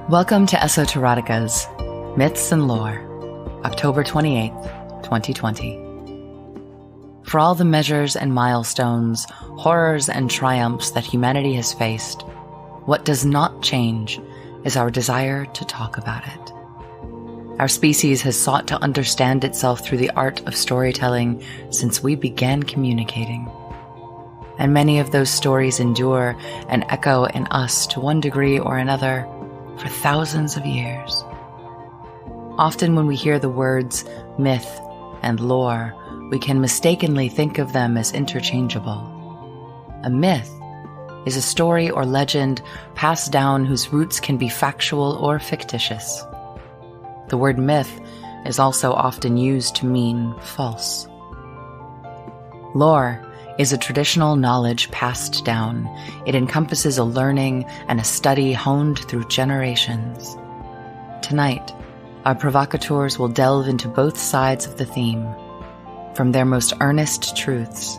Welcome to Esoterotica's Myths and Lore, October 28th, 2020. For all the measures and milestones, horrors and triumphs that humanity has faced, what does not change is our desire to talk about it. Our species has sought to understand itself through the art of storytelling since we began communicating. And many of those stories endure and echo in us to one degree or another for thousands of years. Often when we hear the words myth and lore, we can mistakenly think of them as interchangeable. A myth is a story or legend passed down whose roots can be factual or fictitious. The word myth is also often used to mean false. Lore is a traditional knowledge passed down. It encompasses a learning and a study honed through generations. Tonight, our Provocateurs will delve into both sides of the theme, from their most earnest truths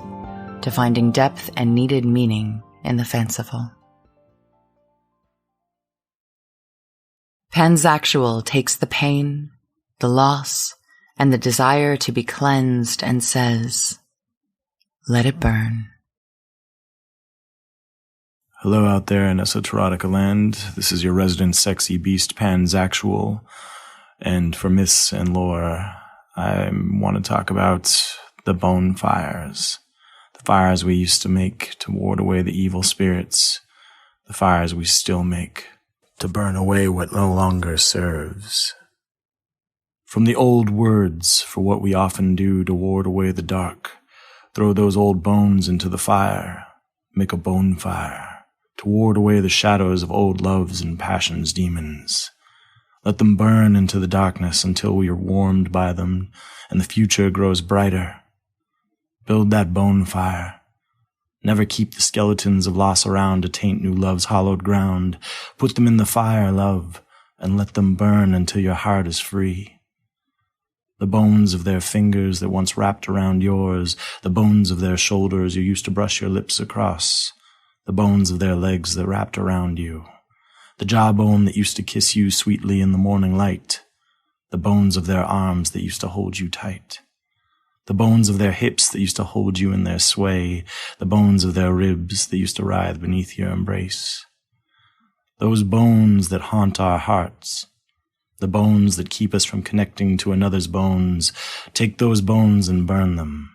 to finding depth and needed meaning in the fanciful. Factual takes the pain, the loss, and the desire to be cleansed and says, "Let it burn." Hello out there in Esoterotica land. This is your resident sexy beast, Factual. And for myths and lore, I want to talk about the bone fires. The fires we used to make to ward away the evil spirits. The fires we still make to burn away what no longer serves. From the old words for what we often do to ward away the dark, throw those old bones into the fire, make a bone fire, to ward away the shadows of old loves and passions' demons. Let them burn into the darkness until we are warmed by them and the future grows brighter. Build that bone fire. Never keep the skeletons of loss around to taint new love's hallowed ground. Put them in the fire, love, and let them burn until your heart is free. The bones of their fingers that once wrapped around yours, the bones of their shoulders you used to brush your lips across, the bones of their legs that wrapped around you, the jawbone that used to kiss you sweetly in the morning light, the bones of their arms that used to hold you tight, the bones of their hips that used to hold you in their sway, the bones of their ribs that used to writhe beneath your embrace. Those bones that haunt our hearts, the bones that keep us from connecting to another's bones, take those bones and burn them.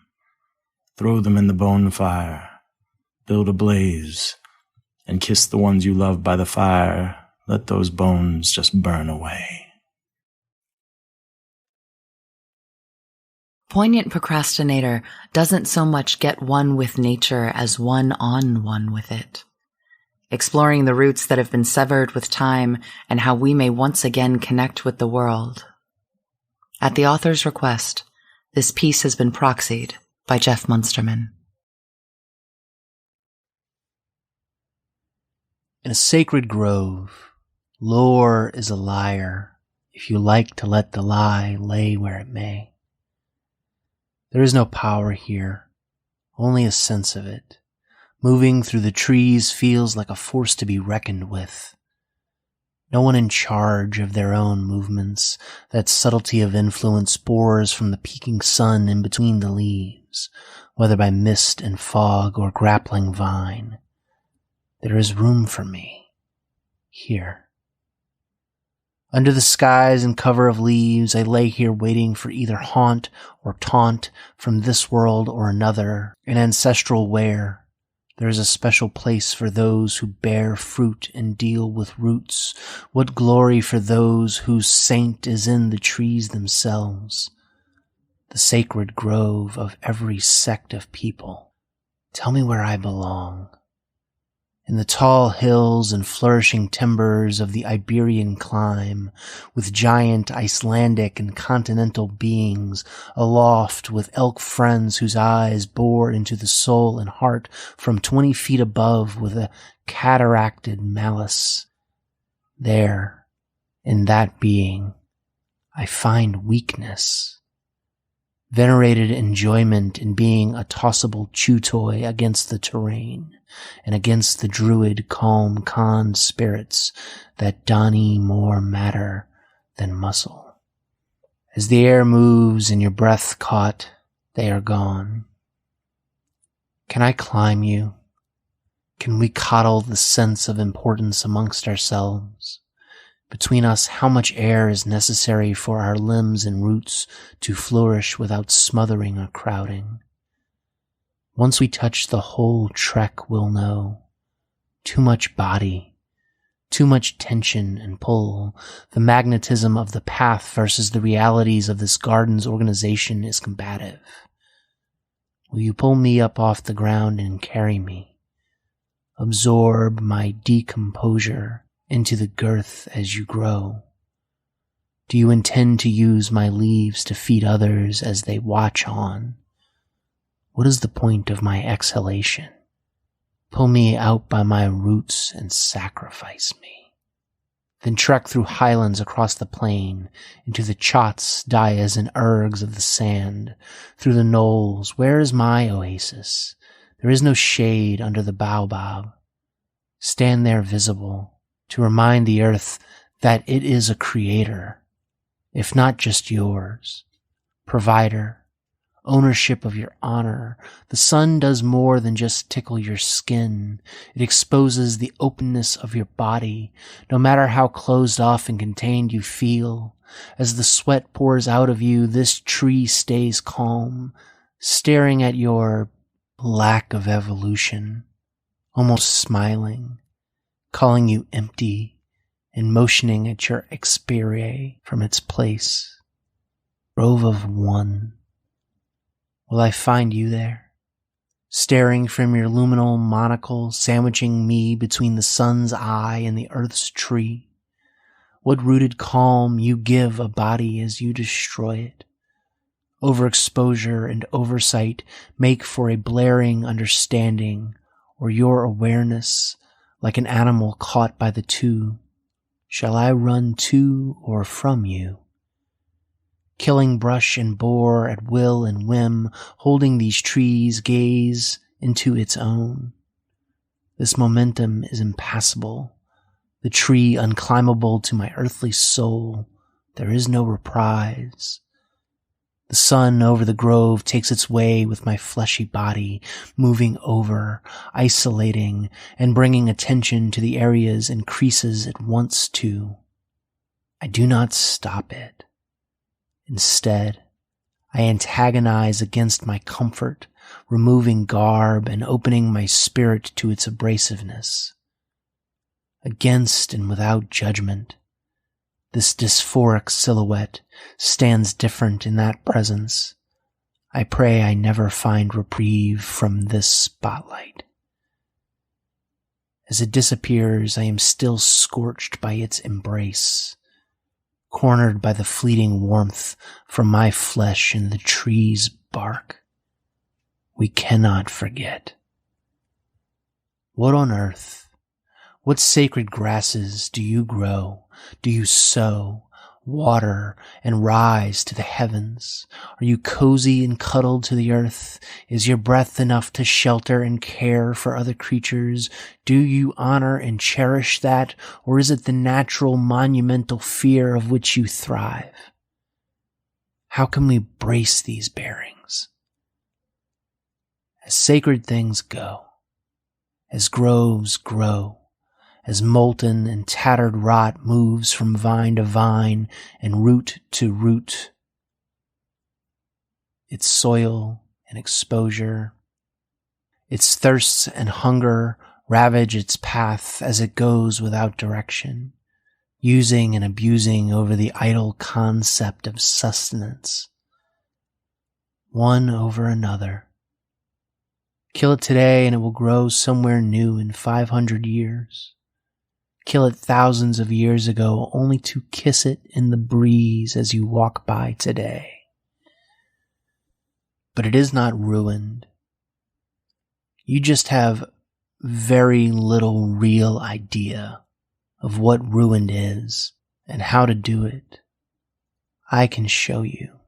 Throw them in the bone fire, build a blaze, and kiss the ones you love by the fire. Let those bones just burn away. Poignant procrastinator doesn't so much get one with nature as one on one with it. Exploring the roots that have been severed with time and how we may once again connect with the world. At the author's request, this piece has been proxied by Jeff Munsterman. In a sacred grove, lore is a liar, if you like to let the lie lay where it may. There is no power here, only a sense of it. Moving through the trees feels like a force to be reckoned with. No one in charge of their own movements. That subtlety of influence spores from the peeking sun in between the leaves, whether by mist and fog or grappling vine. There is room for me, here. Under the skies and cover of leaves, I lay here waiting for either haunt or taunt from this world or another, an ancestral where. There is a special place for those who bear fruit and deal with roots. What glory for those whose saint is in the trees themselves, the sacred grove of every sect of people. Tell me where I belong. In the tall hills and flourishing timbers of the Iberian clime, with giant Icelandic and continental beings aloft with elk friends whose eyes bore into the soul and heart from 20 feet above with a cataracted malice. There, in that being, I find weakness. venerated enjoyment in being a tossable chew toy against the terrain and against the druid calm Khan spirits that donny more matter than muscle. As the air moves and your breath caught, they are gone. Can I climb you? Can we coddle the sense of importance amongst ourselves? Between us, how much air is necessary for our limbs and roots to flourish without smothering or crowding? Once we touch the whole trek, we'll know. Too much body, too much tension and pull. The magnetism of the path versus the realities of this garden's organization is combative. Will you pull me up off the ground and carry me? Absorb my decomposure into the girth as you grow? Do you intend to use my leaves to feed others as they watch on? What is the point of my exhalation? Pull me out by my roots and sacrifice me. Then trek through highlands across the plain, into the chots, dayas, and ergs of the sand, through the knolls. Where is my oasis? There is no shade under the baobab. Stand there visible, to remind the earth that it is a creator, if not just yours, provider, ownership of your honor. The sun does more than just tickle your skin. It exposes the openness of your body, no matter how closed off and contained you feel. As the sweat pours out of you, this tree stays calm, staring at your lack of evolution, almost smiling, calling you empty and motioning at your expire from its place. Grove of one. Will I find you there, staring from your luminal monocle, sandwiching me between the sun's eye and the earth's tree? What rooted calm you give a body as you destroy it. Overexposure and oversight make for a blaring understanding, or your awareness, like an animal caught by the two. Shall I run to or from you? Killing brush and boar at will and whim, holding these trees, gaze into its own. This momentum is impassable, the tree unclimbable to my earthly soul. There is no reprise. The sun over the grove takes its way with my fleshy body, moving over, isolating, and bringing attention to the areas and creases it wants to. I do not stop it. Instead, I antagonize against my comfort, removing garb and opening my spirit to its abrasiveness. Against and without judgment, this dysphoric silhouette stands different in that presence. I pray I never find reprieve from this spotlight. As it disappears, I am still scorched by its embrace, cornered by the fleeting warmth from my flesh and the tree's bark. We cannot forget. What on earth, what sacred grasses do you grow, do you sow, water, and rise to the heavens? Are you cozy and cuddled to the earth? Is your breath enough to shelter and care for other creatures? Do you honor and cherish that, or is it the natural monumental fear of which you thrive? How can we brace these bearings? As sacred things go, as groves grow, as molten and tattered rot moves from vine to vine and root to root, its soil and exposure, its thirsts and hunger ravage its path as it goes without direction, using and abusing over the idle concept of sustenance, one over another. Kill it today and it will grow somewhere new in 500 years. Kill it thousands of years ago, only to kiss it in the breeze as you walk by today. But it is not ruined. You just have very little real idea of what ruined is and how to do it. I can show you.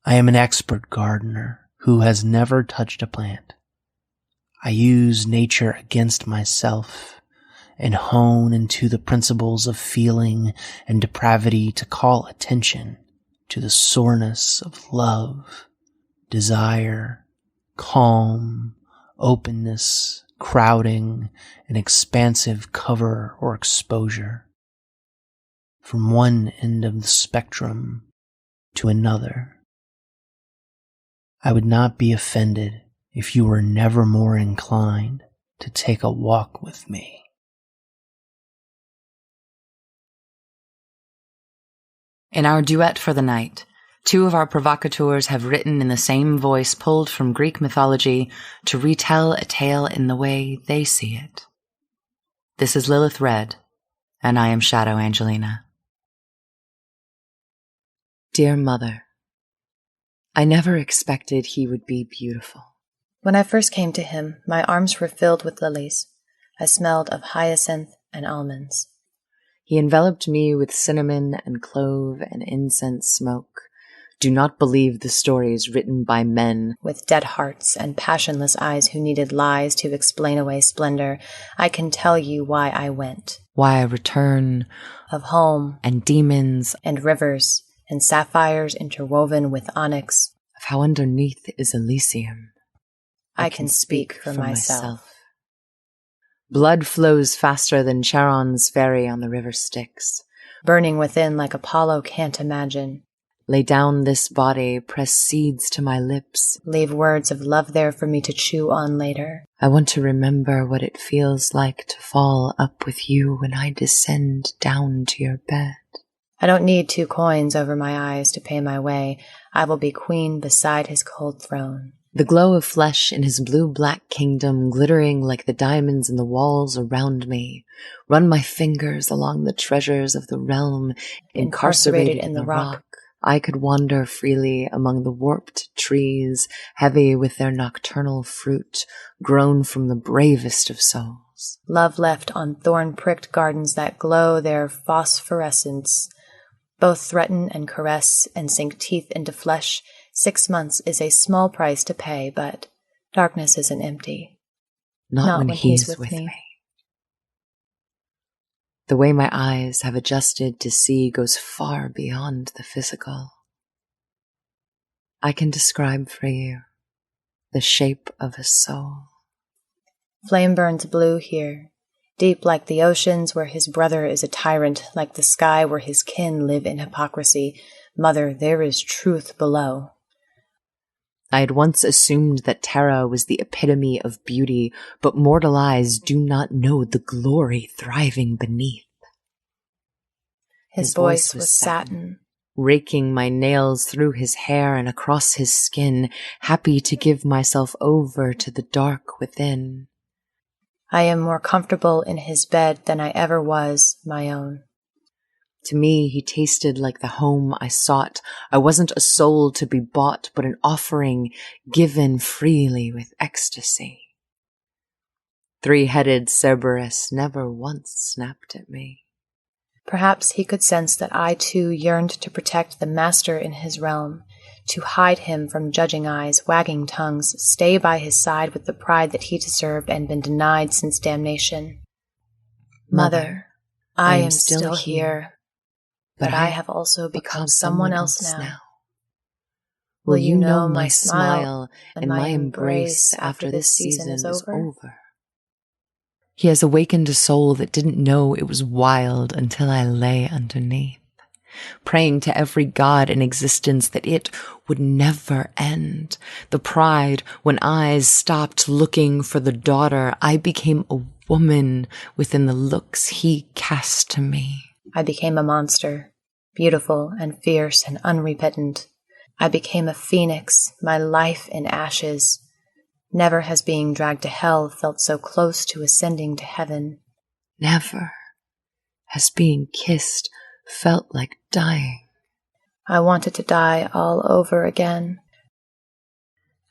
I am an expert gardener who has never touched a plant. I use nature against myself and hone into the principles of feeling and depravity to call attention to the soreness of love, desire, calm, openness, crowding, and expansive cover or exposure. From one end of the spectrum to another. I would not be offended if you were never more inclined to take a walk with me. In our duet for the night, two of our provocateurs have written in the same voice pulled from Greek mythology to retell a tale in the way they see it. This is Lilith Red, and I am Shadow Angelina. Dear Mother, I never expected he would be beautiful. When I first came to him, my arms were filled with lilies. I smelled of hyacinth and almonds. He enveloped me with cinnamon and clove and incense smoke. Do not believe the stories written by men with dead hearts and passionless eyes who needed lies to explain away splendor. I can tell you why I went. Why I return. Of home. And demons. And rivers. And sapphires interwoven with onyx. Of how underneath is Elysium. I can speak for myself. Blood flows faster than Charon's ferry on the river Styx. Burning within like Apollo can't imagine. Lay down this body, press seeds to my lips. Leave words of love there for me to chew on later. I want to remember what it feels like to fall up with you when I descend down to your bed. I don't need 2 coins over my eyes to pay my way. I will be queen beside his cold throne. The glow of flesh in his blue-black kingdom glittering like the diamonds in the walls around me. Run my fingers along the treasures of the realm, incarcerated in the rock. I could wander freely among the warped trees, heavy with their nocturnal fruit, grown from the bravest of souls. Love left on thorn-pricked gardens that glow their phosphorescence. Both threaten and caress and sink teeth into flesh. 6 months is a small price to pay, but darkness isn't empty. Not when he's with me. The way my eyes have adjusted to see goes far beyond the physical. I can describe for you the shape of a soul. Flame burns blue here, deep like the oceans where his brother is a tyrant, like the sky where his kin live in hypocrisy. Mother, there is truth below. I had once assumed that Terra was the epitome of beauty, but mortal eyes do not know the glory thriving beneath. His voice was satin, raking my nails through his hair and across his skin, happy to give myself over to the dark within. I am more comfortable in his bed than I ever was my own. To me, he tasted like the home I sought. I wasn't a soul to be bought, but an offering given freely with ecstasy. 3-headed Cerberus never once snapped at me. Perhaps he could sense that I too yearned to protect the master in his realm, to hide him from judging eyes, wagging tongues, stay by his side with the pride that he deserved and been denied since damnation. Mother, I am still here. But I have also become someone else now. Will you know my smile and my embrace after this season is over? He has awakened a soul that didn't know it was wild until I lay underneath, praying to every god in existence that it would never end. The pride when eyes stopped looking for the daughter, I became a woman within the looks he cast to me. I became a monster, beautiful and fierce and unrepentant. I became a phoenix, my life in ashes. Never has being dragged to hell felt so close to ascending to heaven. Never has being kissed felt like dying. I wanted to die all over again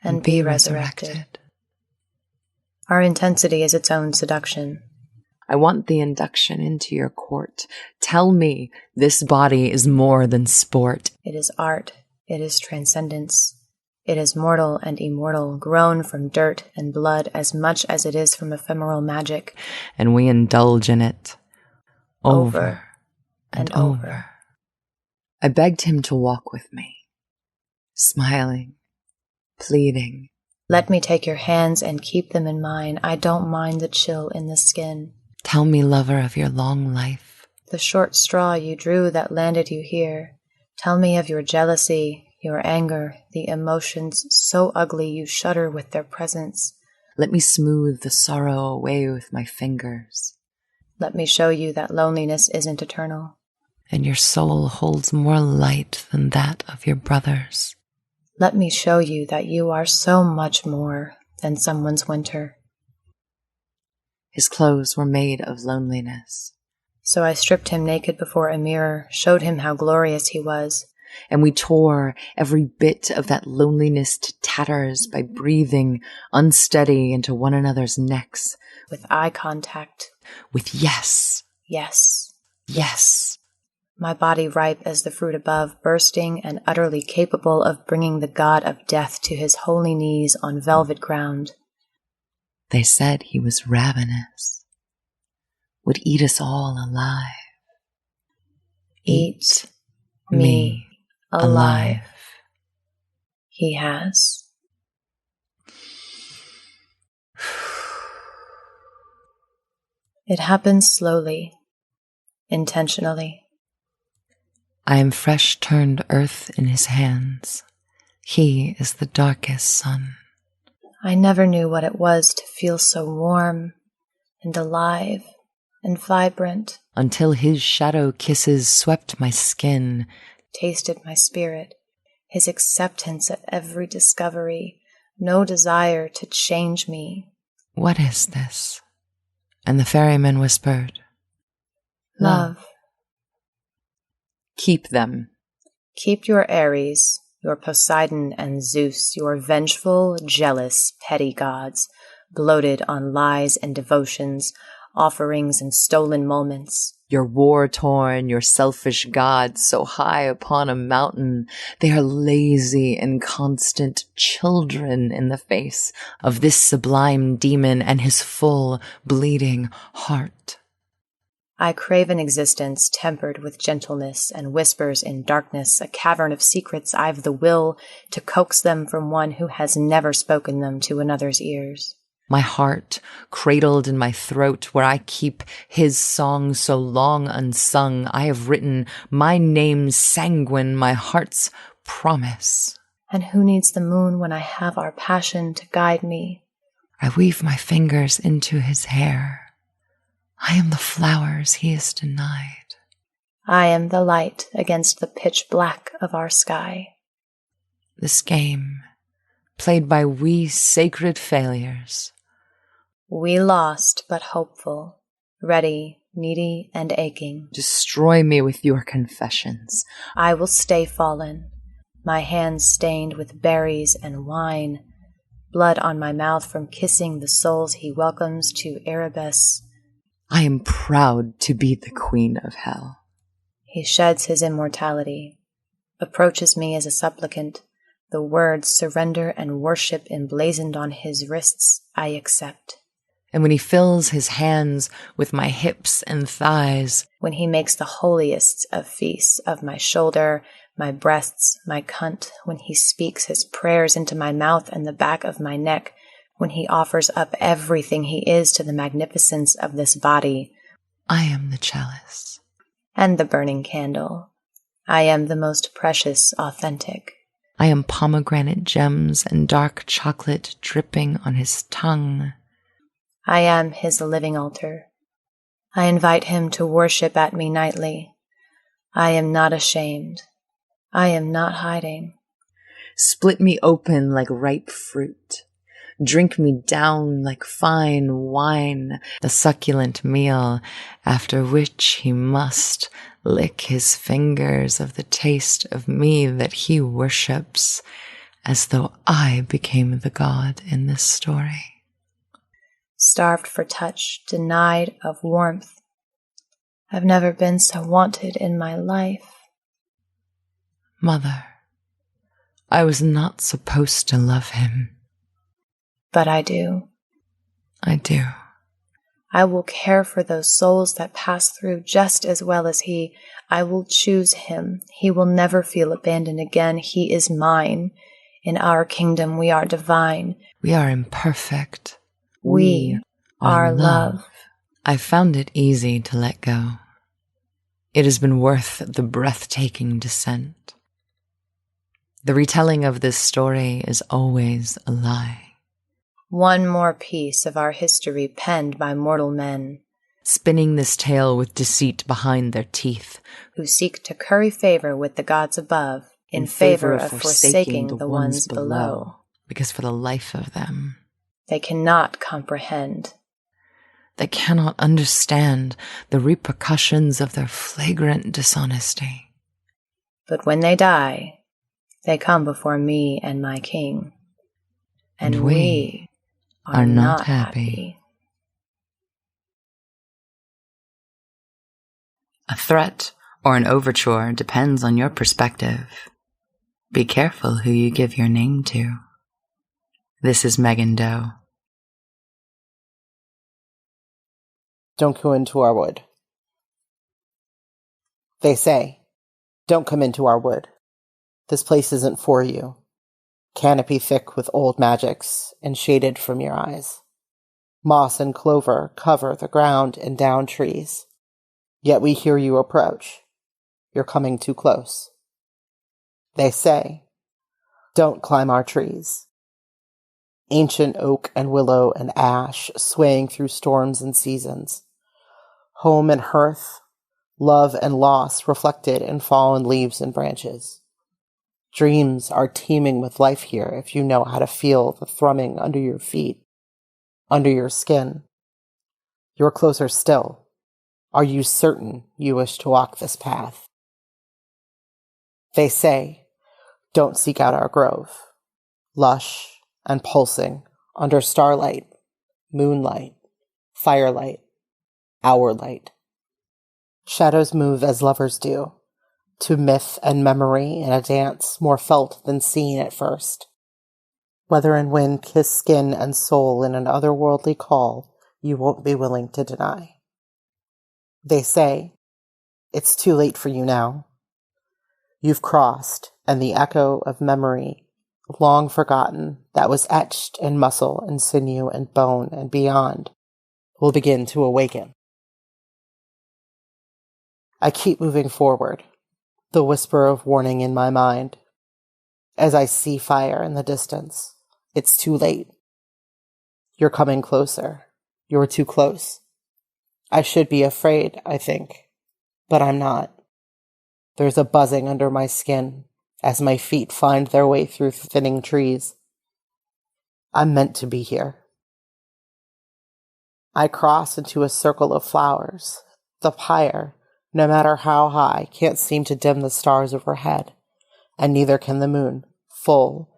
and be resurrected. Our intensity is its own seduction. I want the induction into your court. Tell me this body is more than sport. It is art It is transcendence. It is mortal and immortal, grown from dirt and blood as much as it is from ephemeral magic. And we indulge in it over and and over. I begged him to walk with me, smiling, pleading. Let me take your hands and keep them in mine. I don't mind the chill in the skin. Tell me, lover, of your long life. The short straw you drew that landed you here. Tell me of your jealousy, your anger, the emotions so ugly you shudder with their presence. Let me smooth the sorrow away with my fingers. Let me show you that loneliness isn't eternal. And your soul holds more light than that of your brothers. Let me show you that you are so much more than someone's winter. His clothes were made of loneliness. So I stripped him naked before a mirror, showed him how glorious he was. And we tore every bit of that loneliness to tatters by breathing unsteady into one another's necks. With eye contact. With yes. Yes. Yes. My body ripe as the fruit above, bursting and utterly capable of bringing the god of death to his holy knees on velvet ground. They said he was ravenous, would eat us all alive. Eat me alive. He has. It happens slowly, intentionally. I am fresh turned earth in his hands. He is the darkest sun. I never knew what it was to feel so warm and alive and vibrant. Until his shadow kisses swept my skin, tasted my spirit, his acceptance at every discovery, no desire to change me. What is this? And the ferryman whispered, Love. Keep them. Keep your Ares, your Poseidon and Zeus, your vengeful, jealous, petty gods, bloated on lies and devotions, offerings and stolen moments. Your war-torn, your selfish gods, so high upon a mountain, they are lazy, inconstant children in the face of this sublime demon and his full, bleeding heart. I crave an existence tempered with gentleness and whispers in darkness, a cavern of secrets. I've the will to coax them from one who has never spoken them to another's ears. My heart, cradled in my throat, where I keep his song so long unsung, I have written my name sanguine, my heart's promise. And who needs the moon when I have our passion to guide me? I weave my fingers into his hair. I am the flowers he is denied. I am the light against the pitch black of our sky. This game, played by we sacred failures. We lost but hopeful, ready, needy, and aching. Destroy me with your confessions. I will stay fallen, my hands stained with berries and wine, blood on my mouth from kissing the souls he welcomes to Erebus. I am proud to be the queen of hell. He sheds his immortality, approaches me as a supplicant, the words surrender and worship emblazoned on his wrists I accept. And when he fills his hands with my hips and thighs, when he makes the holiest of feasts of my shoulder, my breasts, my cunt, when he speaks his prayers into my mouth and the back of my neck, when he offers up everything he is to the magnificence of this body, I am the chalice. And the burning candle. I am the most precious authentic. I am pomegranate gems and dark chocolate dripping on his tongue. I am his living altar. I invite him to worship at me nightly. I am not ashamed. I am not hiding. Split me open like ripe fruit. Drink me down like fine wine, the succulent meal, after which he must lick his fingers of the taste of me that he worships, as though I became the god in this story. Starved for touch, denied of warmth. I've never been so wanted in my life. Mother, I was not supposed to love him. But I do. I do. I will care for those souls that pass through just as well as he. I will choose him. He will never feel abandoned again. He is mine. In our kingdom we are divine. We are imperfect. We are love. I found it easy to let go. It has been worth the breathtaking descent. The retelling of this story is always a lie. One more piece of our history penned by mortal men, spinning this tale with deceit behind their teeth, who seek to curry favor with the gods above, in favor of forsaking the ones below. Because for the life of them, they cannot comprehend. They cannot understand the repercussions of their flagrant dishonesty. But when they die, they come before me and my king. And we are not happy. A threat or an overture depends on your perspective. Be careful who you give your name to. This is Megan Doe. Don't go into our wood. They say, don't come into our wood. This place isn't for you. Canopy thick with old magics and shaded from your eyes. Moss and clover cover the ground and down trees. Yet we hear you approach. You're coming too close. They say, don't climb our trees. Ancient oak and willow and ash swaying through storms and seasons. Home and hearth, love and loss reflected in fallen leaves and branches. Dreams are teeming with life here if you know how to feel the thrumming under your feet, under your skin. You're closer still. Are you certain you wish to walk this path? They say, don't seek out our grove, lush and pulsing under starlight, moonlight, firelight, our light. Shadows move as lovers do, to myth and memory in a dance more felt than seen at first. Weather and wind kiss skin and soul in an otherworldly call you won't be willing to deny. They say, it's too late for you now. You've crossed, and the echo of memory, long forgotten, that was etched in muscle and sinew and bone and beyond, will begin to awaken. I keep moving forward, the whisper of warning in my mind. As I see fire in the distance, it's too late. You're coming closer. You're too close. I should be afraid, I think, but I'm not. There's a buzzing under my skin as my feet find their way through thinning trees. I'm meant to be here. I cross into a circle of flowers. The pyre, no matter how high, can't seem to dim the stars overhead, and neither can the moon, full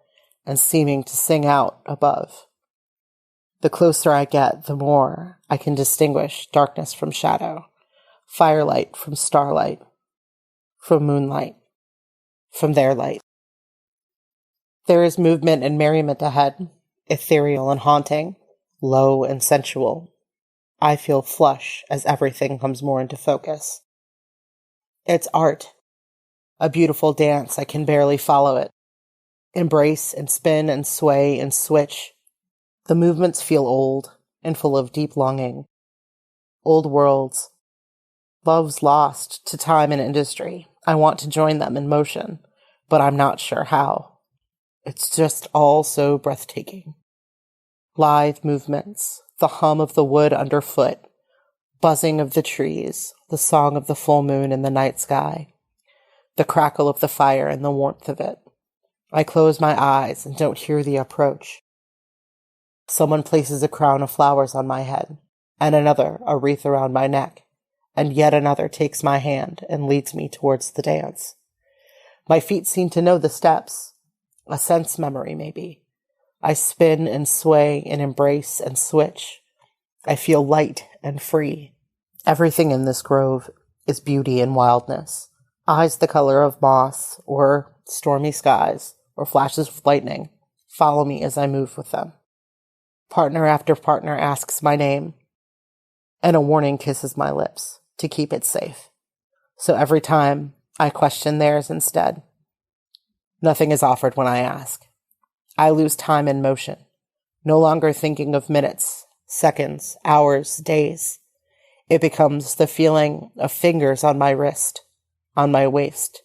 and seeming to sing out above. The closer I get, the more I can distinguish darkness from shadow, firelight from starlight, from moonlight, from their light. There is movement and merriment ahead, ethereal and haunting, low and sensual. I feel flush as everything comes more into focus. It's art, a beautiful dance. I can barely follow it. Embrace and spin and sway and switch. The movements feel old and full of deep longing. Old worlds. Love's lost to time and industry. I want to join them in motion, but I'm not sure how. It's just all so breathtaking. Lithe movements, the hum of the wood underfoot, buzzing of the trees, the song of the full moon in the night sky, the crackle of the fire and the warmth of it. I close my eyes and don't hear the approach. Someone places a crown of flowers on my head, and another a wreath around my neck, and yet another takes my hand and leads me towards the dance. My feet seem to know the steps, a sense memory maybe. I spin and sway and embrace and switch. I feel light and free. Everything in this grove is beauty and wildness. Eyes the color of moss or stormy skies or flashes of lightning follow me as I move with them. Partner after partner asks my name, and a warning kisses my lips to keep it safe. So every time I question theirs instead. Nothing is offered when I ask. I lose time in motion, no longer thinking of minutes, seconds, hours, days. It becomes the feeling of fingers on my wrist, on my waist,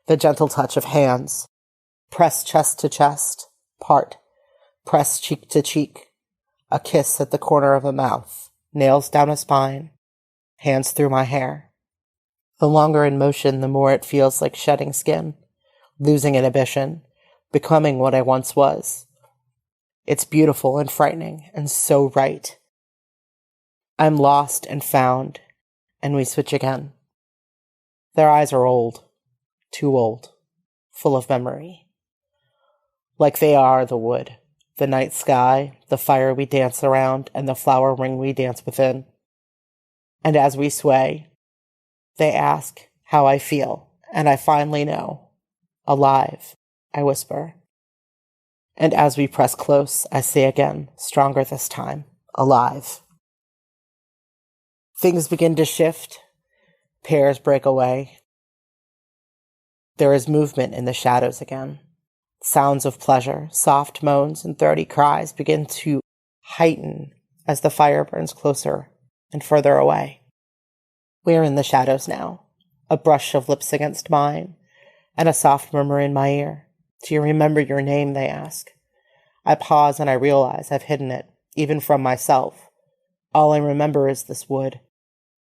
the gentle touch of hands, press chest to chest, part, press cheek to cheek, a kiss at the corner of a mouth, nails down a spine, hands through my hair. The longer in motion, the more it feels like shedding skin, losing inhibition, becoming what I once was. It's beautiful and frightening and so right. I'm lost and found, and we switch again. Their eyes are old, too old, full of memory. Like they are the wood, the night sky, the fire we dance around, and the flower ring we dance within. And as we sway, they ask how I feel, and I finally know. Alive, I whisper. And as we press close, I say again, stronger this time, alive. Things begin to shift. Pairs break away. There is movement in the shadows again. Sounds of pleasure, soft moans, and throaty cries begin to heighten as the fire burns closer and further away. We are in the shadows now, a brush of lips against mine, and a soft murmur in my ear. Do you remember your name, they ask. I pause and I realize I've hidden it, even from myself. All I remember is this wood,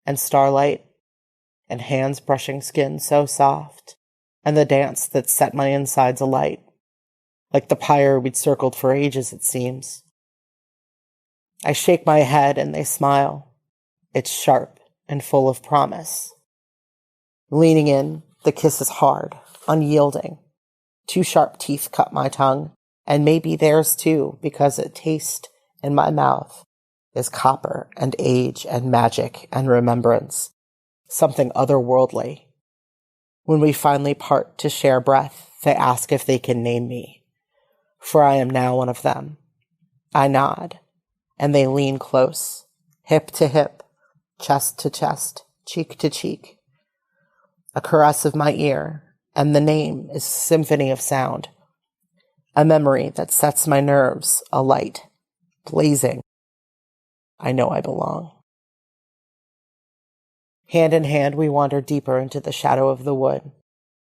and starlight, and hands brushing skin so soft, and the dance that set my insides alight, like the pyre we'd circled for ages, it seems. I shake my head and they smile. It's sharp and full of promise. Leaning in, the kiss is hard, unyielding. Two sharp teeth cut my tongue, and maybe theirs too, because a taste in my mouth is copper and age and magic and remembrance, something otherworldly. When we finally part to share breath, they ask if they can name me, for I am now one of them. I nod, and they lean close, hip to hip, chest to chest, cheek to cheek. A caress of my ear, and the name is a symphony of sound, a memory that sets my nerves alight, blazing. I know I belong. Hand in hand, we wander deeper into the shadow of the wood,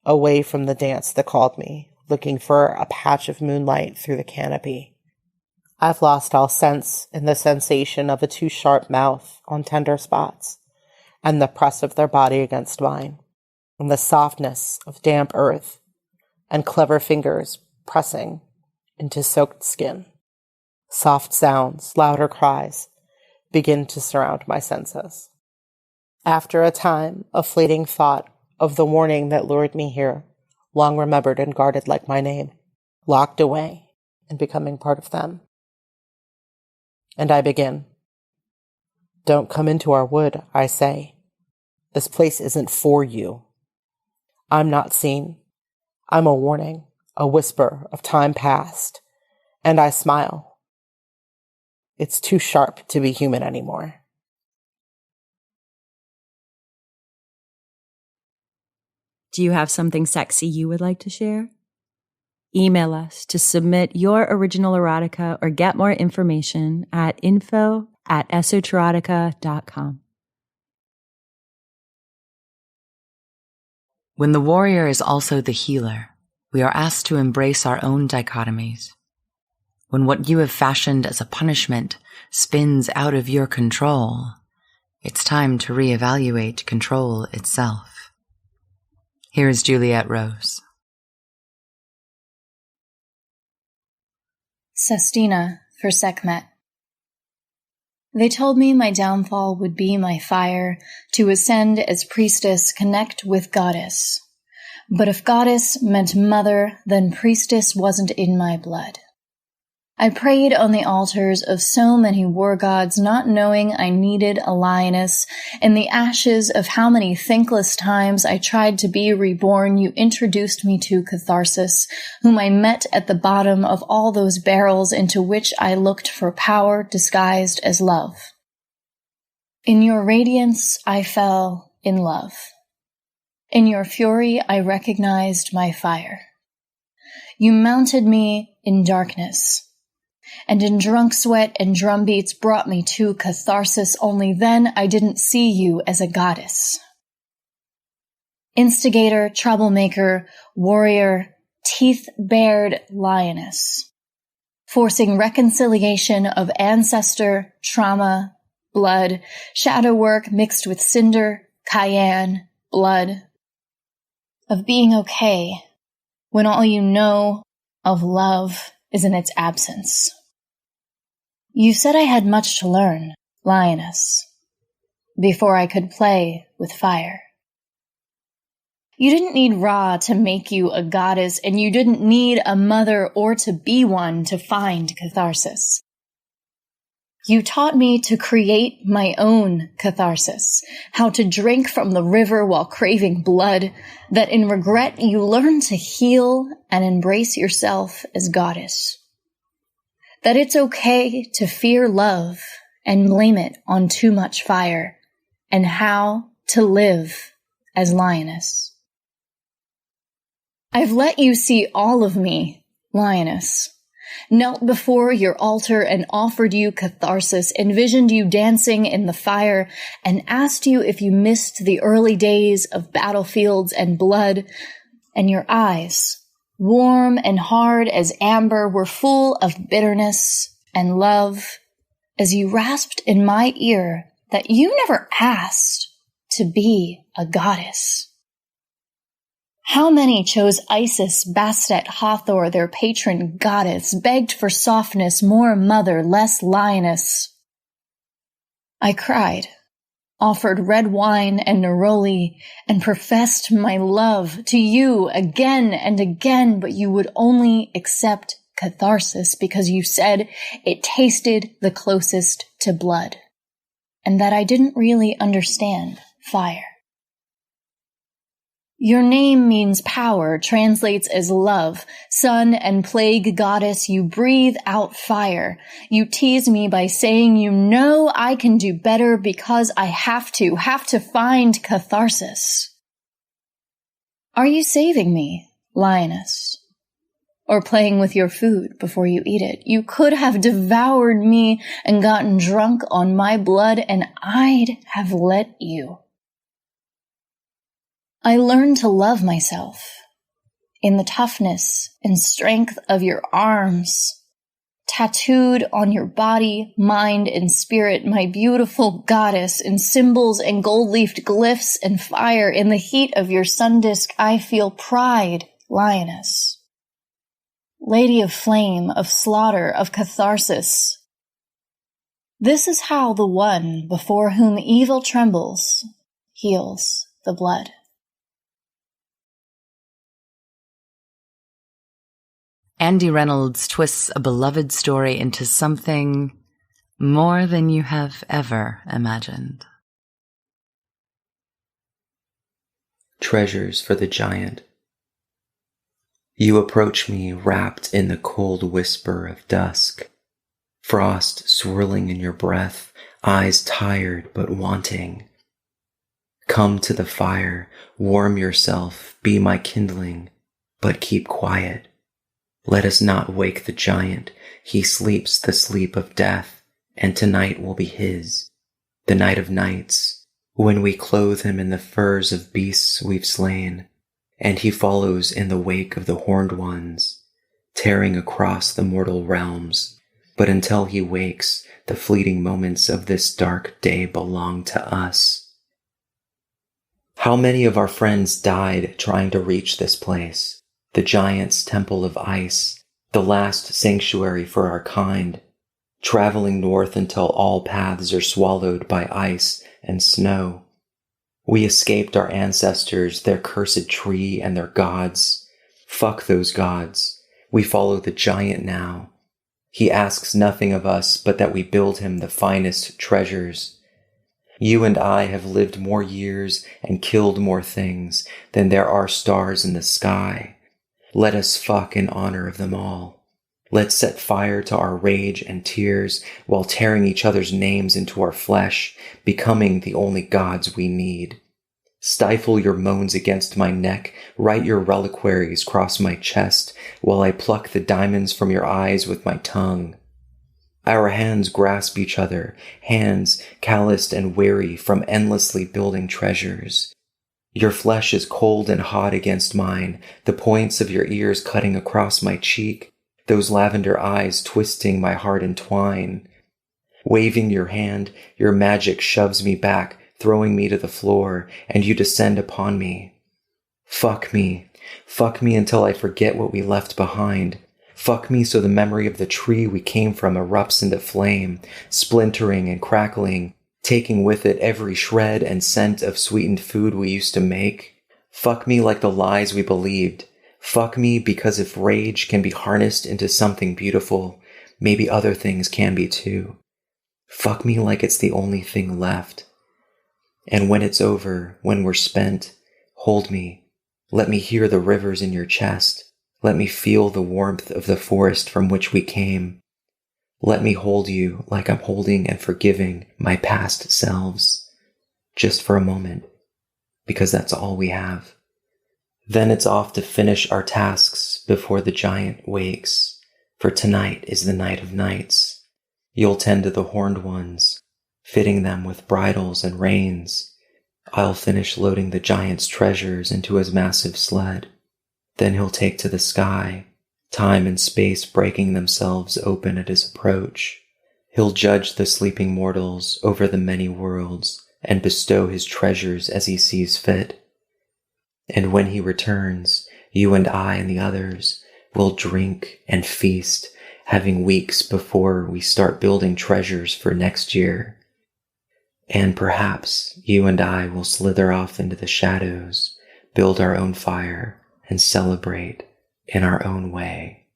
away from the dance that called me, looking for a patch of moonlight through the canopy. I've lost all sense in the sensation of a too sharp mouth on tender spots, and the press of their body against mine, and the softness of damp earth, and clever fingers pressing into soaked skin. Soft sounds, louder cries, begin to surround my senses. After a time, a fleeting thought of the warning that lured me here, long remembered and guarded like my name, locked away and becoming part of them. And I begin. Don't come into our wood, I say. This place isn't for you. I'm not seen. I'm a warning, a whisper of time past, and I smile. It's too sharp to be human anymore. Do you have something sexy you would like to share? Email us to submit your original erotica or get more information at info@esoterotica.com. When the warrior is also the healer, we are asked to embrace our own dichotomies. When what you have fashioned as a punishment spins out of your control, it's time to reevaluate control itself. Here is Juliet Rose. Sestina for Sekhmet. They told me my downfall would be my fire, to ascend as priestess, connect with goddess. But if goddess meant mother, then priestess wasn't in my blood. I prayed on the altars of so many war gods, not knowing I needed a lioness. In the ashes of how many thankless times I tried to be reborn, you introduced me to Catharsis, whom I met at the bottom of all those barrels into which I looked for power disguised as love. In your radiance, I fell in love. In your fury, I recognized my fire. You mounted me in darkness, and in drunk sweat and drumbeats brought me to Catharsis. Only then I didn't see you as a goddess. Instigator, troublemaker, warrior, teeth-bared lioness, forcing reconciliation of ancestor, trauma, blood, shadow work mixed with cinder, cayenne, blood, of being okay when all you know of love is in its absence. You said I had much to learn, lioness, before I could play with fire. You didn't need Ra to make you a goddess, and you didn't need a mother or to be one to find catharsis. You taught me to create my own catharsis, how to drink from the river while craving blood, that in regret you learn to heal and embrace yourself as goddess. That it's okay to fear love and blame it on too much fire, and how to live as lioness. I've let you see all of me, lioness. Knelt before your altar and offered you catharsis, envisioned you dancing in the fire, and asked you if you missed the early days of battlefields and blood, and your eyes, warm and hard as amber, were full of bitterness and love, as you rasped in my ear that you never asked to be a goddess. How many chose Isis, Bastet, Hathor, their patron goddess, begged for softness, more mother, less lioness? I cried, offered red wine and neroli, and professed my love to you again and again, but you would only accept catharsis because you said it tasted the closest to blood, and that I didn't really understand fire. Your name means power, translates as love. Sun and plague goddess, you breathe out fire. You tease me by saying you know I can do better because I have to find catharsis. Are you saving me, lioness? Or playing with your food before you eat it? You could have devoured me and gotten drunk on my blood, and I'd have let you. I learned to love myself in the toughness and strength of your arms, tattooed on your body, mind, and spirit, my beautiful goddess, in symbols and gold-leafed glyphs and fire. In the heat of your sun disk, I feel pride, lioness. Lady of flame, of slaughter, of catharsis. This is how the one before whom evil trembles heals the blood. Andy Reynolds twists a beloved story into something more than you have ever imagined. Treasures for the giant. You approach me wrapped in the cold whisper of dusk, frost swirling in your breath, eyes tired but wanting. Come to the fire, warm yourself, be my kindling, but keep quiet. Let us not wake the giant. He sleeps the sleep of death, and tonight will be his, the night of nights, when we clothe him in the furs of beasts we've slain, and he follows in the wake of the horned ones, tearing across the mortal realms. But until he wakes, the fleeting moments of this dark day belong to us. How many of our friends died trying to reach this place? The giant's temple of ice, the last sanctuary for our kind, traveling north until all paths are swallowed by ice and snow. We escaped our ancestors, their cursed tree, and their gods. Fuck those gods. We follow the giant now. He asks nothing of us but that we build him the finest treasures. You and I have lived more years and killed more things than there are stars in the sky. Let us fuck in honor of them all. Let's set fire to our rage and tears while tearing each other's names into our flesh, becoming the only gods we need. Stifle your moans against my neck, write your reliquaries across my chest, while I pluck the diamonds from your eyes with my tongue. Our hands grasp each other, hands calloused and weary from endlessly building treasures. Your flesh is cold and hot against mine, the points of your ears cutting across my cheek, those lavender eyes twisting my heart in twine. Waving your hand, your magic shoves me back, throwing me to the floor, and you descend upon me. Fuck me until I forget what we left behind. Fuck me so the memory of the tree we came from erupts into flame, splintering and crackling, taking with it every shred and scent of sweetened food we used to make. Fuck me like the lies we believed. Fuck me because if rage can be harnessed into something beautiful, maybe other things can be too. Fuck me like it's the only thing left. And when it's over, when we're spent, hold me. Let me hear the rivers in your chest. Let me feel the warmth of the forest from which we came. Let me hold you like I'm holding and forgiving my past selves. Just for a moment, because that's all we have. Then it's off to finish our tasks before the giant wakes, for tonight is the night of nights. You'll tend to the horned ones, fitting them with bridles and reins. I'll finish loading the giant's treasures into his massive sled. Then he'll take to the sky, time and space breaking themselves open at his approach. He'll judge the sleeping mortals over the many worlds and bestow his treasures as he sees fit. And when he returns, you and I and the others will drink and feast, having weeks before we start building treasures for next year. And perhaps you and I will slither off into the shadows, build our own fire, and celebrate in our own way.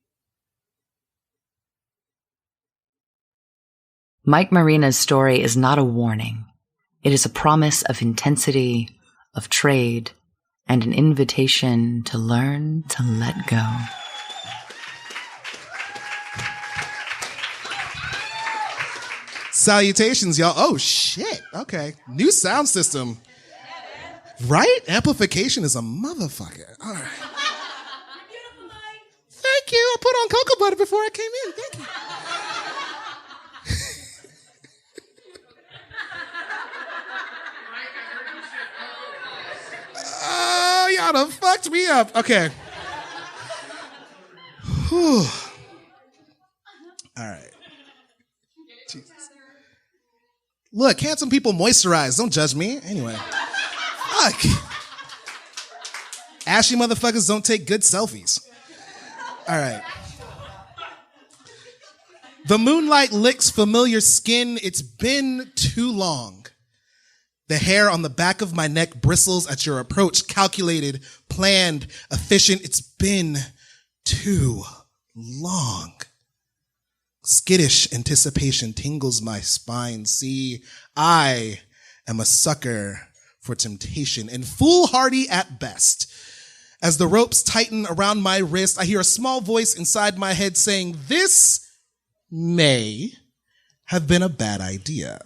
Mike Marina's story is not a warning. It is a promise of intensity, of trade, and an invitation to learn to let go. Salutations, y'all. Oh, shit. Okay. New sound system. Right? Amplification is a motherfucker. All right. Thank you. I put on cocoa butter before I came in. Thank you. Oh, y'all done fucked me up. Okay. Whew. All right. Jesus. Look, handsome people moisturize. Don't judge me. Anyway. Fuck. Ashy motherfuckers don't take good selfies. All right. The moonlight licks familiar skin. It's been too long. The hair on the back of my neck bristles at your approach, calculated, planned, efficient. It's been too long. Skittish anticipation tingles my spine. See, I am a sucker for temptation and foolhardy at best. As the ropes tighten around my wrist, I hear a small voice inside my head saying, "This may have been a bad idea."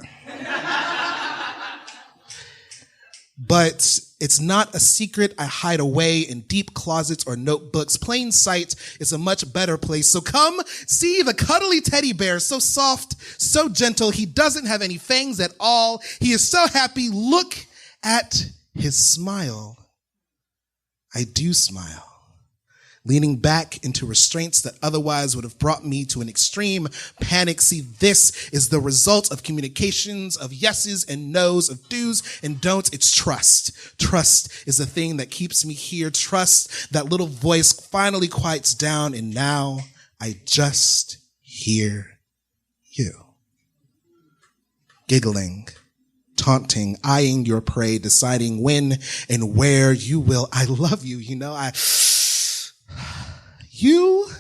But it's not a secret I hide away in deep closets or notebooks. Plain sight is a much better place. So come see the cuddly teddy bear, so soft, so gentle. He doesn't have any fangs at all. He is so happy. Look at his smile. I do smile, leaning back into restraints that otherwise would have brought me to an extreme panic. See, this is the result of communications, of yeses and nos, of do's and don'ts. It's trust. Trust is the thing that keeps me here. Trust, that little voice finally quiets down, and now I just hear you. Giggling, taunting, eyeing your prey, deciding when and where you will. I love you, you know. You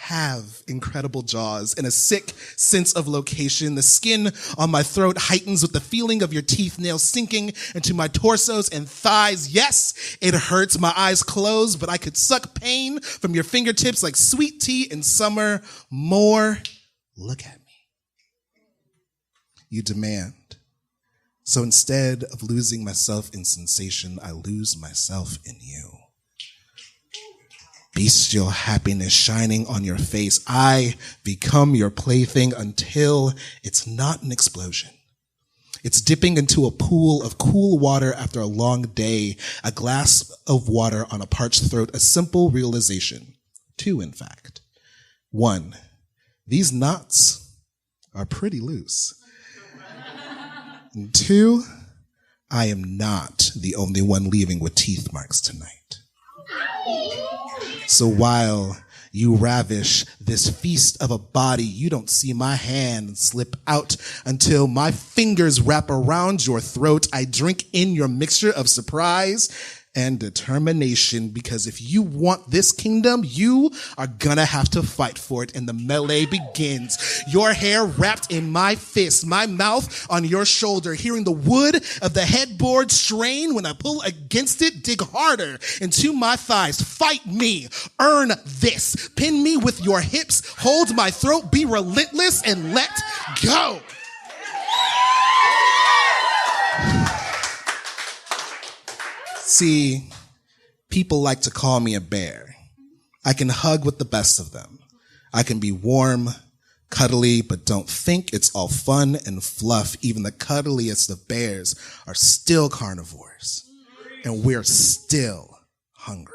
have incredible jaws and a sick sense of location. The skin on my throat heightens with the feeling of your teeth nails sinking into my torsos and thighs. Yes, it hurts. My eyes close, but I could suck pain from your fingertips like sweet tea in summer. More. Look at me. You demand. So instead of losing myself in sensation, I lose myself in you. Bestial happiness shining on your face. I become your plaything until it's not an explosion. It's dipping into a pool of cool water after a long day, a glass of water on a parched throat, a simple realization. 2, in fact. 1, these knots are pretty loose. And 2, I am not the only one leaving with teeth marks tonight. So while you ravish this feast of a body, you don't see my hand slip out until my fingers wrap around your throat. I drink in your mixture of surprise and determination, because if you want this kingdom, you are gonna have to fight for it, and the melee begins. Your hair wrapped in my fist, my mouth on your shoulder, hearing the wood of the headboard strain when I pull against it, dig harder into my thighs. Fight me, earn this, pin me with your hips, hold my throat, be relentless, and let go. See, people like to call me a bear. I can hug with the best of them. I can be warm, cuddly, but don't think it's all fun and fluff. Even the cuddliest of bears are still carnivores, and we're still hungry.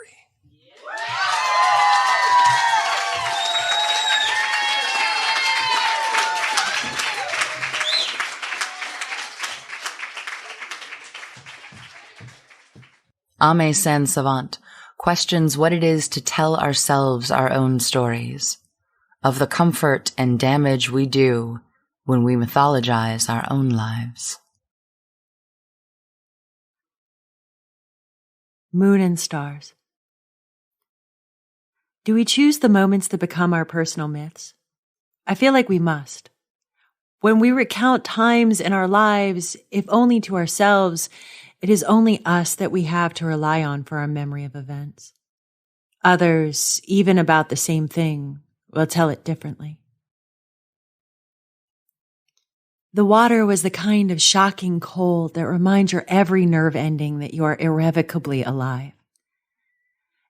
Ame San Savant questions what it is to tell ourselves our own stories, of the comfort and damage we do when we mythologize our own lives. Moon and stars. Do we choose the moments that become our personal myths? I feel like we must. When we recount times in our lives, if only to ourselves, it is only us that we have to rely on for our memory of events. Others, even about the same thing, will tell it differently. The water was the kind of shocking cold that reminds your every nerve ending that you are irrevocably alive.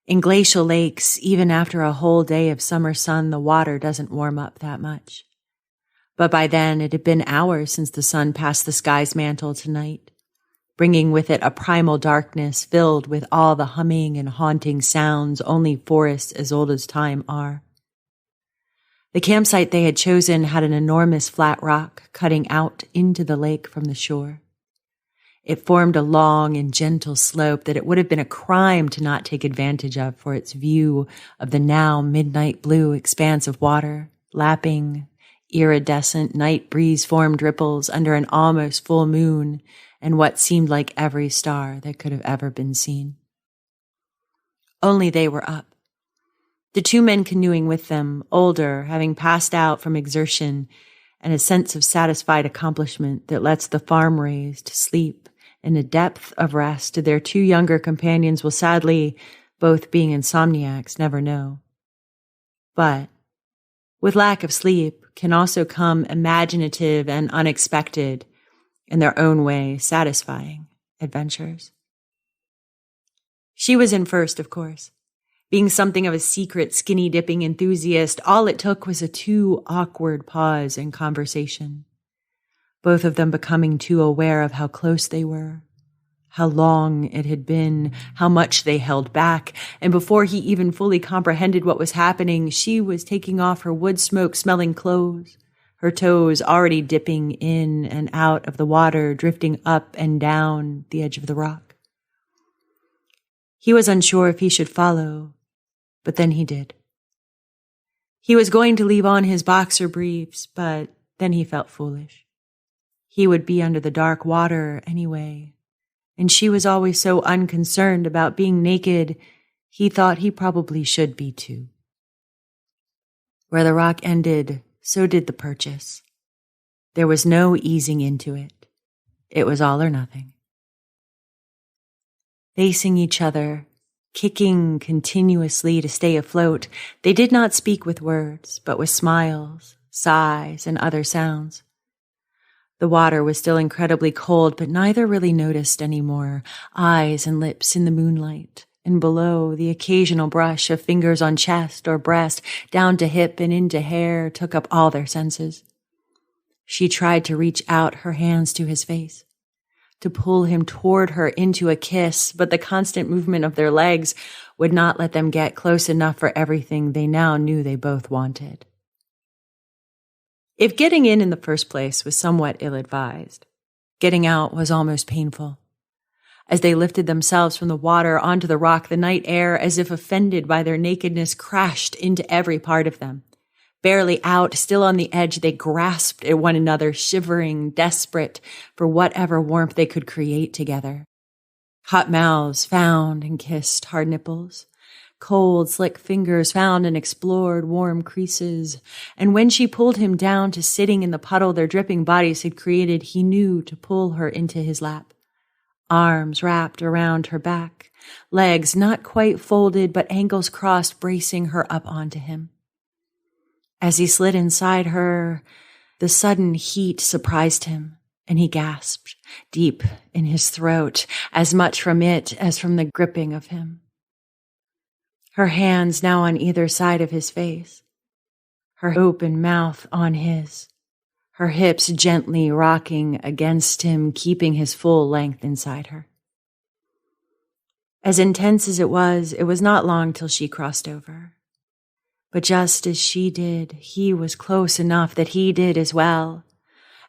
In glacial lakes, even after a whole day of summer sun, the water doesn't warm up that much. But by then, it had been hours since the sun passed the sky's mantle to night, bringing with it a primal darkness filled with all the humming and haunting sounds only forests as old as time are. The campsite they had chosen had an enormous flat rock cutting out into the lake from the shore. It formed a long and gentle slope that it would have been a crime to not take advantage of for its view of the now midnight blue expanse of water, lapping, iridescent night breeze-formed ripples under an almost full moon and what seemed like every star that could have ever been seen. Only they were up. The 2 men canoeing with them, older, having passed out from exertion and a sense of satisfied accomplishment that lets the farm-raised sleep in a depth of rest their 2 younger companions will sadly, both being insomniacs, never know. But with lack of sleep can also come imaginative and unexpected, in their own way, satisfying adventures. She was in first, of course. Being something of a secret skinny-dipping enthusiast, all it took was a too awkward pause in conversation. Both of them becoming too aware of how close they were, how long it had been, how much they held back, and before he even fully comprehended what was happening, she was taking off her wood smoke-smelling clothes, her toes already dipping in and out of the water, drifting up and down the edge of the rock. He was unsure if he should follow, but then he did. He was going to leave on his boxer briefs, but then he felt foolish. He would be under the dark water anyway, and she was always so unconcerned about being naked, he thought he probably should be too. Where the rock ended, so did the purchase. There was no easing into it. It was all or nothing. Facing each other, kicking continuously to stay afloat, they did not speak with words, but with smiles, sighs, and other sounds. The water was still incredibly cold, but neither really noticed any more. Eyes and lips in the moonlight, and below, the occasional brush of fingers on chest or breast, down to hip and into hair, took up all their senses. She tried to reach out her hands to his face, to pull him toward her into a kiss, but the constant movement of their legs would not let them get close enough for everything they now knew they both wanted. If getting in the first place was somewhat ill-advised, getting out was almost painful. As they lifted themselves from the water onto the rock, the night air, as if offended by their nakedness, crashed into every part of them. Barely out, still on the edge, they grasped at one another, shivering, desperate for whatever warmth they could create together. Hot mouths found and kissed hard nipples. Cold, slick fingers found and explored warm creases. And when she pulled him down to sitting in the puddle their dripping bodies had created, he knew to pull her into his lap. Arms wrapped around her back, legs not quite folded but ankles crossed, bracing her up onto him. As he slid inside her, the sudden heat surprised him, and he gasped deep in his throat, as much from it as from the gripping of him. Her hands now on either side of his face, her open mouth on his, her hips gently rocking against him, keeping his full length inside her. As intense as it was not long till she crossed over. But just as she did, he was close enough that he did as well,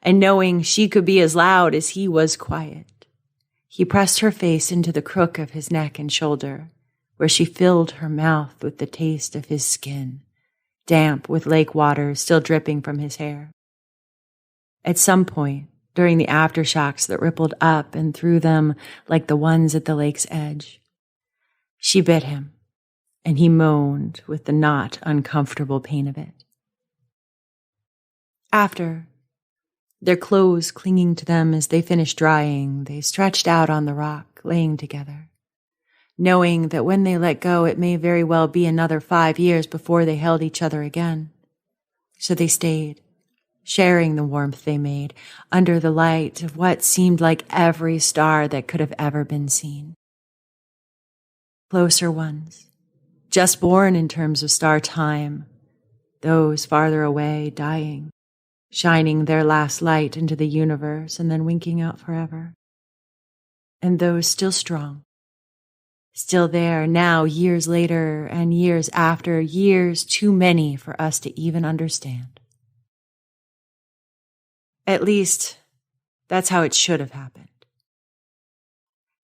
and knowing she could be as loud as he was quiet, he pressed her face into the crook of his neck and shoulder, where she filled her mouth with the taste of his skin, damp with lake water still dripping from his hair. At some point, during the aftershocks that rippled up and through them like the ones at the lake's edge, she bit him, and he moaned with the not uncomfortable pain of it. After, their clothes clinging to them as they finished drying, they stretched out on the rock, laying together, knowing that when they let go, it may very well be another 5 years before they held each other again. So they stayed, sharing the warmth they made under the light of what seemed like every star that could have ever been seen. Closer ones, just born in terms of star time, those farther away dying, shining their last light into the universe and then winking out forever. And those still strong, still there now, years later and years after, years too many for us to even understand. At least, that's how it should have happened.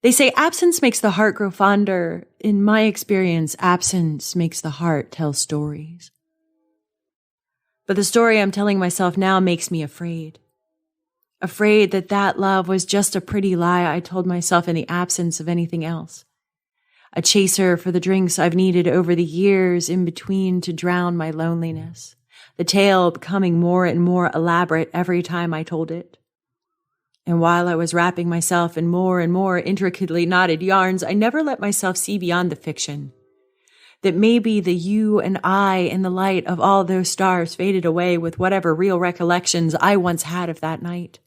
They say absence makes the heart grow fonder. In my experience, absence makes the heart tell stories. But the story I'm telling myself now makes me afraid. Afraid that that love was just a pretty lie I told myself in the absence of anything else. A chaser for the drinks I've needed over the years in between to drown my loneliness. The tale becoming more and more elaborate every time I told it. And while I was wrapping myself in more and more intricately knotted yarns, I never let myself see beyond the fiction. That maybe the you and I in the light of all those stars faded away with whatever real recollections I once had of that night.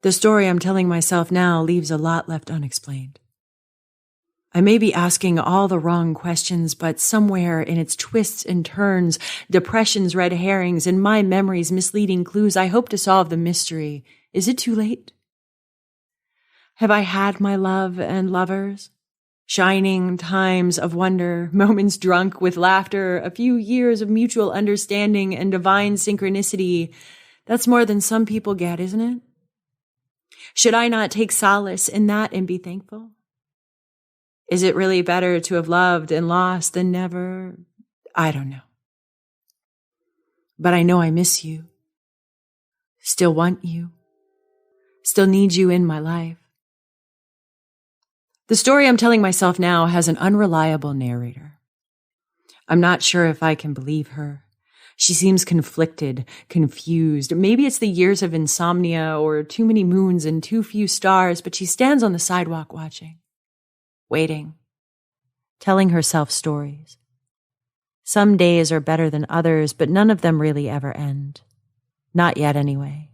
The story I'm telling myself now leaves a lot left unexplained. I may be asking all the wrong questions, but somewhere in its twists and turns, depressions, red herrings, and my memory's misleading clues, I hope to solve the mystery. Is it too late? Have I had my love and lovers? Shining times of wonder, moments drunk with laughter, a few years of mutual understanding and divine synchronicity. That's more than some people get, isn't it? Should I not take solace in that and be thankful? Is it really better to have loved and lost than never? I don't know. But I know I miss you. Still want you. Still need you in my life. The story I'm telling myself now has an unreliable narrator. I'm not sure if I can believe her. She seems conflicted, confused. Maybe it's the years of insomnia or too many moons and too few stars, but she stands on the sidewalk watching, waiting, telling herself stories. Some days are better than others, but none of them really ever end. Not yet, anyway.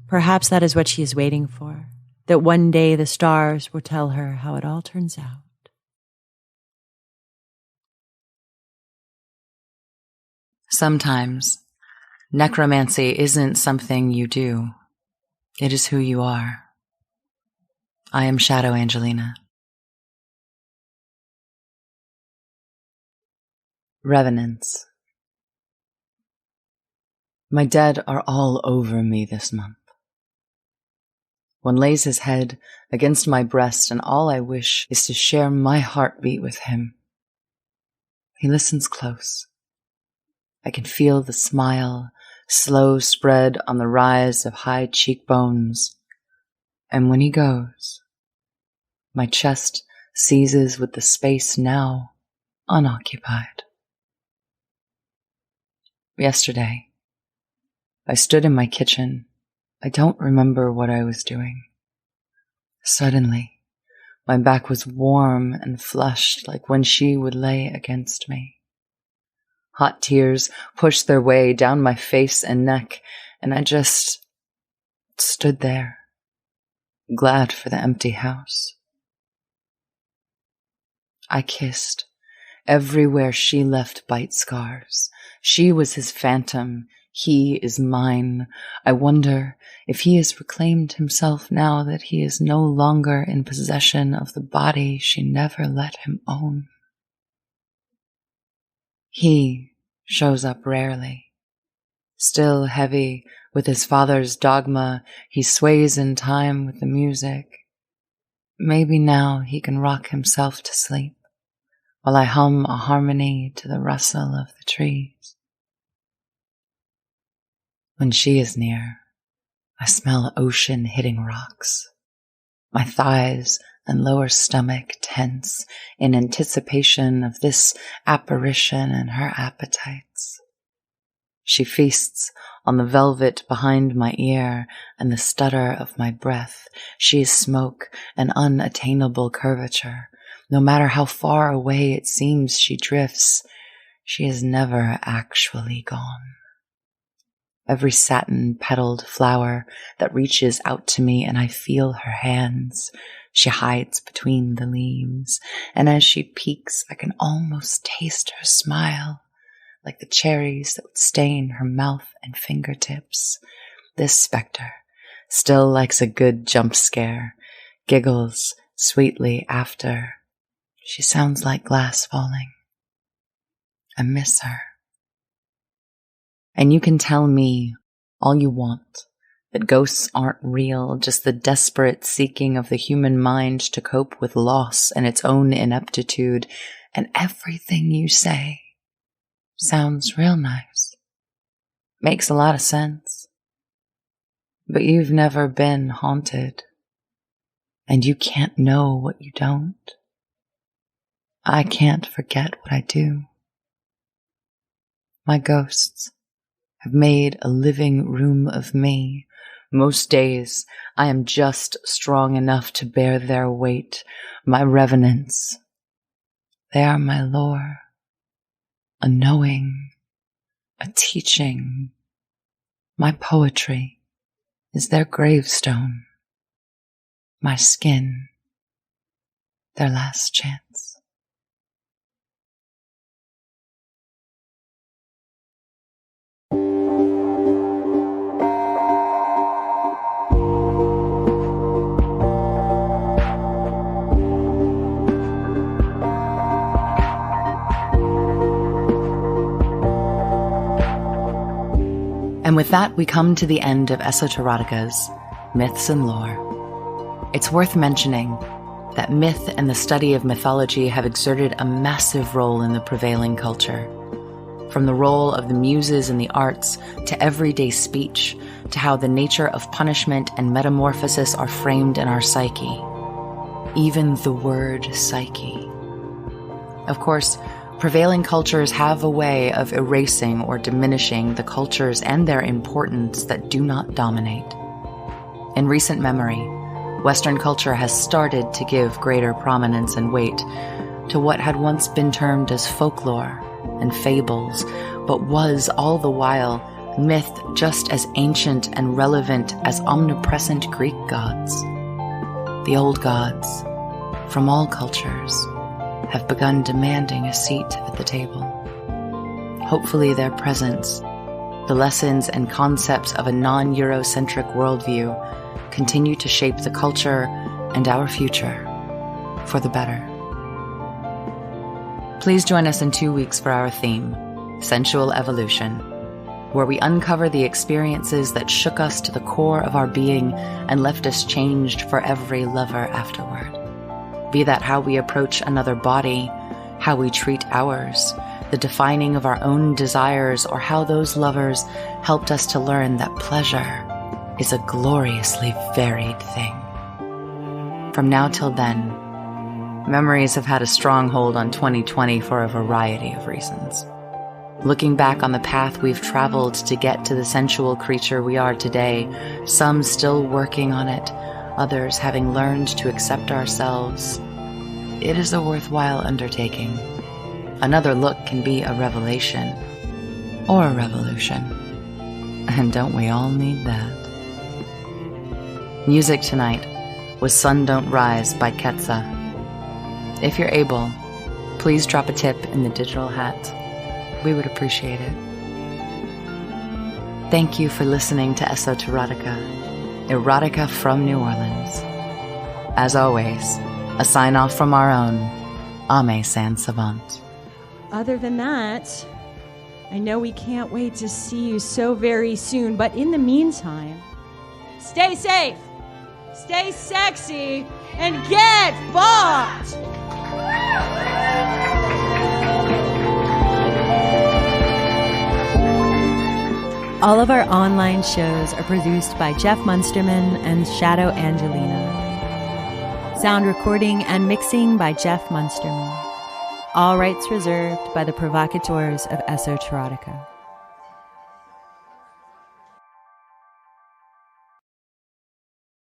Perhaps that is what she is waiting for, that one day the stars will tell her how it all turns out. Sometimes, necromancy isn't something you do. It is who you are. I am Shadow Angelina. Revenants. My dead are all over me this month. One lays his head against my breast, and all I wish is to share my heartbeat with him. He listens close. I can feel the smile, slow spread on the rise of high cheekbones. And when he goes, my chest seizes with the space now unoccupied. Yesterday, I stood in my kitchen. I don't remember what I was doing. Suddenly, my back was warm and flushed like when she would lay against me. Hot tears pushed their way down my face and neck, and I just stood there, glad for the empty house. I kissed. Everywhere she left bite scars. She was his phantom. He is mine. I wonder if he has reclaimed himself now that he is no longer in possession of the body she never let him own. He shows up rarely. Still heavy with his father's dogma, he sways in time with the music. Maybe now he can rock himself to sleep while I hum a harmony to the rustle of the trees. When she is near, I smell ocean hitting rocks. My thighs and lower stomach tense in anticipation of this apparition and her appetites. She feasts on the velvet behind my ear and the stutter of my breath. She is smoke, an unattainable curvature. No matter how far away it seems she drifts, she is never actually gone. Every satin-petaled flower that reaches out to me, and I feel her hands. She hides between the leaves, and as she peeks, I can almost taste her smile, like the cherries that would stain her mouth and fingertips. This specter still likes a good jump scare, giggles sweetly after. She sounds like glass falling. I miss her. And you can tell me all you want, that ghosts aren't real, just the desperate seeking of the human mind to cope with loss and its own ineptitude, and everything you say sounds real nice. Makes a lot of sense. But you've never been haunted, and you can't know what you don't. I can't forget what I do. My ghosts have made a living room of me. Most days I am just strong enough to bear their weight. My revenants, they are my lore, a knowing, a teaching. My poetry is their gravestone, my skin, their last chance. And with that, we come to the end of Esoterotica's Myths and Lore. It's worth mentioning that myth and the study of mythology have exerted a massive role in the prevailing culture. From the role of the muses in the arts, to everyday speech, to how the nature of punishment and metamorphosis are framed in our psyche. Even the word psyche. Of course, Prevailing cultures have a way of erasing or diminishing the cultures and their importance that do not dominate. In recent memory, Western culture has started to give greater prominence and weight to what had once been termed as folklore and fables, but was all the while myth just as ancient and relevant as omnipresent Greek gods. The old gods, from all cultures, have begun demanding a seat at the table. Hopefully their presence, the lessons and concepts of a non-Eurocentric worldview, continue to shape the culture and our future for the better. Please join us in 2 weeks for our theme, Sensual Evolution, where we uncover the experiences that shook us to the core of our being and left us changed for every lover afterward. Be that how we approach another body, how we treat ours, the defining of our own desires, or how those lovers helped us to learn that pleasure is a gloriously varied thing. From now till then, memories have had a strong hold on 2020 for a variety of reasons. Looking back on the path we've traveled to get to the sensual creature we are today, some still working on it, others having learned to accept ourselves, it is a worthwhile undertaking. Another look can be a revelation, or a revolution. And don't we all need that? Music tonight was Sun Don't Rise by Ketsa. If you're able, please drop a tip in the digital hat. We would appreciate it. Thank you for listening to Esoterotica, erotica from New Orleans. As always, a sign-off from our own, Ame San Savant. Other than that, I know we can't wait to see you so very soon, but in the meantime, stay safe, stay sexy, and get fucked! All of our online shows are produced by Jeff Munsterman and Shadow Angelina. Sound recording and mixing by Jeff Munsterman. All rights reserved by the Provocateurs of Esoterotica.